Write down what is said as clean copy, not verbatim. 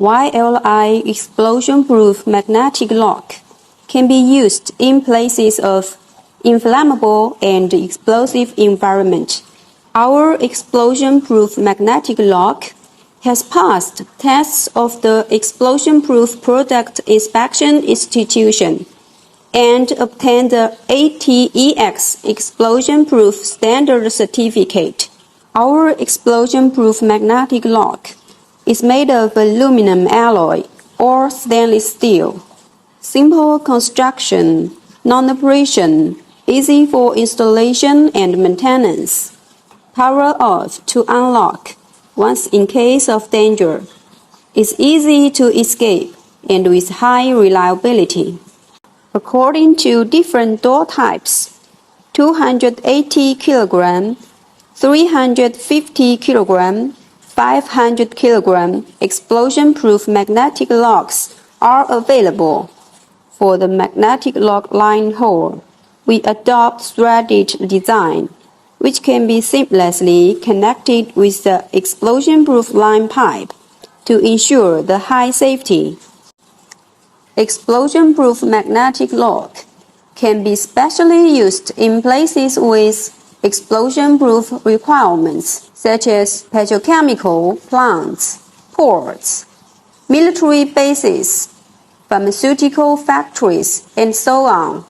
YLI explosion-proof magnetic lock can be used in places of inflammable and explosive environment. Our explosion-proof magnetic lock has passed tests of the Explosion-Proof Product Inspection Institution and obtained the ATEX Explosion-Proof Standard Certificate. Our explosion-proof magnetic lock is made of aluminum alloy or stainless steel. Simple construction, non-abrasion, easy for installation and maintenance. Power off to unlock once in case of danger. It's easy to escape and with high reliability. According to different door types, 280 kg, 350 kg, 500 kg explosion-proof magnetic locks are available. For the magnetic lock line hole, we adopt threaded design, which can be seamlessly connected with the explosion-proof line pipe to ensure the high safety. Explosion-proof magnetic lock can be specially used in places with explosion-proof requirements such as petrochemical plants, ports, military bases, pharmaceutical factories, and so on.